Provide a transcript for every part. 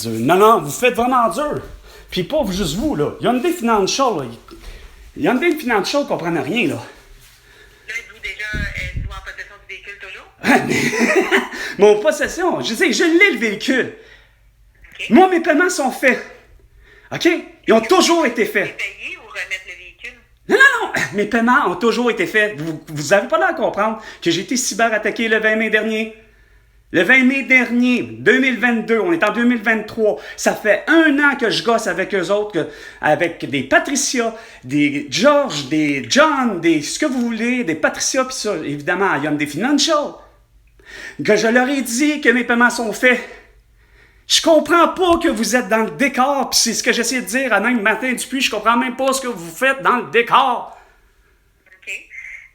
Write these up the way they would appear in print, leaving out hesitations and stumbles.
Non, non, vous faites vraiment dur. Puis pas juste vous, là. Hyundai Financial, là. Hyundai Financial ne comprennent rien, là. Là, êtes-vous déjà êtes-vous en possession du véhicule toujours? Mon possession, je sais, je l'ai le véhicule. OK. Moi, mes paiements sont faits. OK? Ils ont toujours été faits. Payer ou remettre le véhicule? Non, non, non! Mes paiements ont toujours été faits. Vous avez pas l'air à comprendre que j'ai été cyberattaqué le 20 mai dernier. Le 20 mai dernier, 2022, on est en 2023. Ça fait 1 an que je gosse avec eux autres, avec des Patricia, des George, des John, des ce que vous voulez, des Patricia, puis ça, évidemment, à Hyundai Financial. Que je leur ai dit que mes paiements sont faits. Je comprends pas que vous êtes dans le décor, puis c'est ce que j'essaie de dire à même Martin Dupuis, je comprends même pas ce que vous faites dans le décor. OK.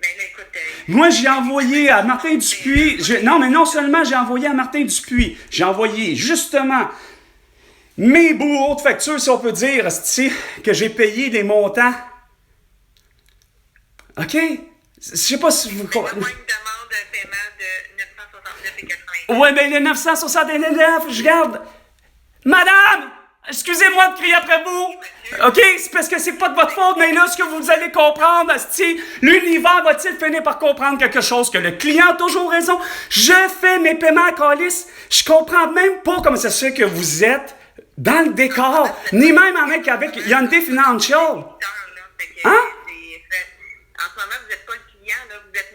Ben là, écoute... Moi, j'ai envoyé à Martin Dupuis, non, mais non seulement j'ai envoyé à Martin Dupuis, j'ai envoyé justement mes bourreaux de factures, si on peut dire, que j'ai payé des montants. OK? Je sais pas si vous... C'est vraiment une demande de paiement de 969,80. Ouais, mais les 969, je garde. Madame! Excusez-moi de crier après vous. OK? C'est parce que c'est pas de votre faute, mais là, ce que vous allez comprendre, asti, l'univers va-t-il finir par comprendre quelque chose? Que le client a toujours raison? Je fais mes paiements à calice. Je comprends même pas comment ça se fait que vous êtes dans le décor, ni même avec Hyundai Financial. Hein? En ce moment, vous n'êtes pas le client, là, vous êtes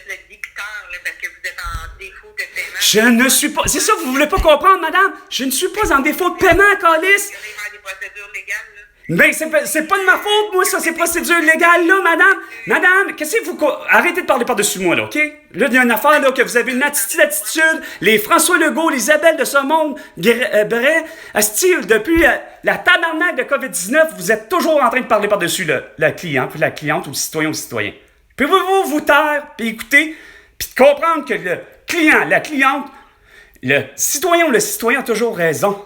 le dictateur, là, parce que vous êtes en défaut de paiement. Je ne suis pas... C'est ça, vous voulez pas comprendre, madame? Je ne suis pas en défaut de paiement à calice. Vous allez faire des procédures légales, là. Ben, c'est pas de ma faute, moi, ça, ces procédures légales, là, madame. Madame, qu'est-ce que vous... Arrêtez de parler par-dessus moi, là, OK? Là, il y a une affaire, là, que vous avez une attitude. Les François Legault, les Isabelle de ce monde, Bray, asti, depuis la tabarnak de COVID-19, vous êtes toujours en train de parler par-dessus le client, puis la cliente, ou le citoyen ou le citoyen. Pouvez-vous vous taire, puis écouter, puis comprendre que le client, la cliente, le citoyen ou le citoyen a toujours raison.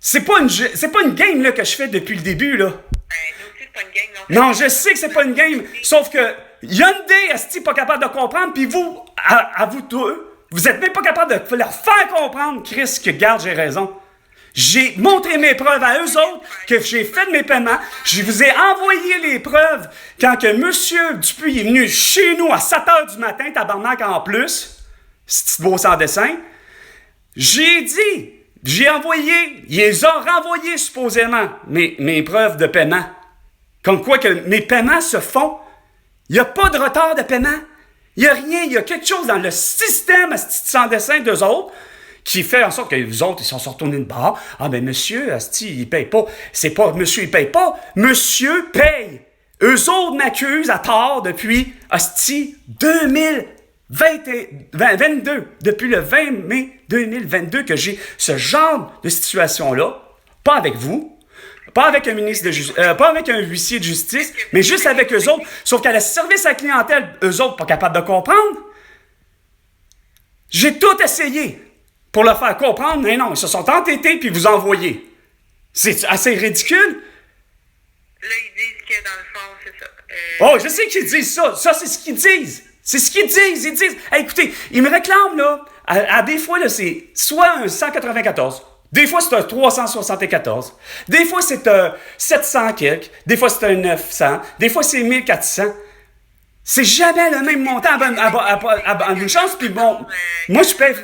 C'est pas une game là, que je fais depuis le début, là. Nous aussi, c'est pas une game, non? Non, je sais que c'est pas une game, sauf que Hyundai est pas capable de comprendre, puis vous, à vous deux, vous êtes même pas capable de leur faire comprendre, Chris, que garde, j'ai raison. J'ai montré mes preuves à eux autres, que j'ai fait mes paiements. Je vous ai envoyé les preuves quand que M. Dupuis est venu chez nous à 7h du matin, tabarnak en plus, ce petit beau sans dessin. J'ai envoyé, ils les ont renvoyés supposément, mes preuves de paiement. Comme quoi que mes paiements se font. Il n'y a pas de retard de paiement. Il n'y a rien, il y a quelque chose dans le système sans dessin d'eux autres qui fait en sorte que les autres, ils sont retournés de bord. Ah ben monsieur, asti, il paye pas. C'est pas monsieur, il paye pas. Monsieur paye. Eux autres m'accusent à tort depuis, asti, 2022. Depuis le 20 mai 2022 que j'ai ce genre de situation-là. Pas avec vous. Pas avec un ministre de pas avec un huissier de justice, mais juste avec eux autres. Sauf qu'à la service à la clientèle, eux autres pas capables de comprendre. J'ai tout essayé pour le faire comprendre, mais non, ils se sont entêtés puis vous envoyez. C'est assez ridicule. Là, ils disent que dans le fond, c'est ça. Oh, je sais qu'ils disent ça. Ça, c'est ce qu'ils disent. C'est ce qu'ils disent. Ils disent, hey, écoutez, ils me réclament, là, à des fois, là, c'est soit un 194, des fois, c'est un 374, des fois, c'est un 700 quelques, des fois, c'est un 900, des fois, c'est 1400. C'est jamais le même montant à une chance, puis bon, moi, je paye...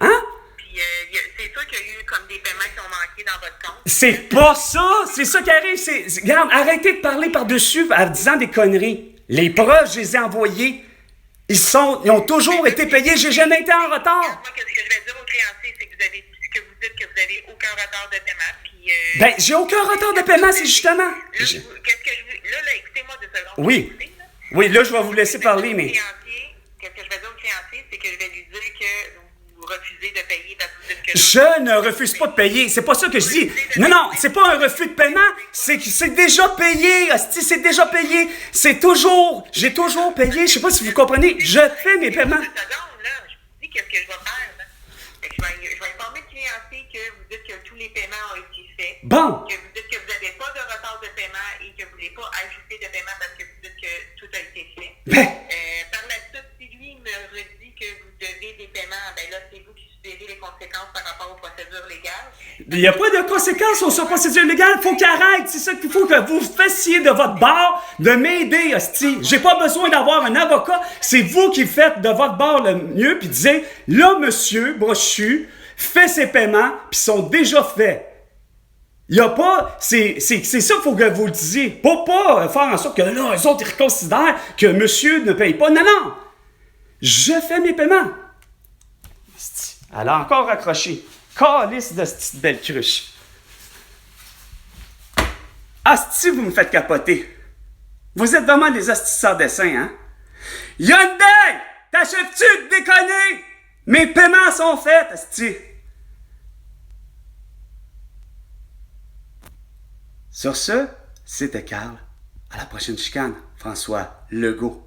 Hein? Puis, c'est sûr qu'il y a eu comme des paiements qui ont manqué dans votre compte. C'est pas ça! C'est ça qui arrive. Regarde, arrêtez de parler par-dessus en disant des conneries. Les preuves, je les ai envoyées. Ils ont toujours été payés. J'ai jamais été en retard. Moi, ce que je vais dire aux créanciers, c'est que vous dites que vous n'avez aucun retard de paiement. Puis, ben, j'ai aucun retard de paiement, c'est justement. Là, écoutez-moi 2 secondes. Oui. Oui, là, je vais vous laisser parler, mais. Qu'est-ce que je vais dire au créancier, c'est que je vais lui dire que vous refusez de payer parce que vous dites que... Je ne refuse pas de payer. C'est pas ça que je dis. Non, c'est pas un refus de paiement. C'est que c'est déjà payé. Asti, c'est déjà payé. J'ai toujours payé. Je sais pas si vous comprenez. Je fais mes paiements. 2 secondes, là. Je vous dis qu'est-ce que je vais faire, là. Fait que je vais informer le créancier que vous dites que tous les paiements ont été faits. Bon. Que vous dites que vous n'avez pas de retard de paiement et que vous ne voulez pas ajouter de paiement parce que vous dites que tout a été fait. Ben. Par la suite, si lui me redit que vous devez des paiements, ben là, c'est vous qui subirez les conséquences par rapport aux procédures légales. légale. Il n'y a pas de conséquences sur sa procédure légale. Faut qu'il arrête. C'est ça qu'il faut que vous fassiez de votre bord, de m'aider, hostie. J'ai pas besoin d'avoir un avocat. C'est vous qui faites de votre bord le mieux, puis disez, là, monsieur Brochu fait ses paiements, puis sont déjà faits. Il n'y a pas... C'est ça qu'il faut que vous le disiez. Pas faire en sorte que là, eux autres, ils reconsidèrent que monsieur ne paye pas. Non, non! Je fais mes paiements. Hostie. Elle a encore accroché. Calice de cette petite belle cruche. Asti, vous me faites capoter. Vous êtes vraiment des astis sans dessin, hein? Hyundai! T'achèves-tu de déconner? Mes paiements sont faits, asti. Sur ce, c'était Carl. À la prochaine chicane, François Legault.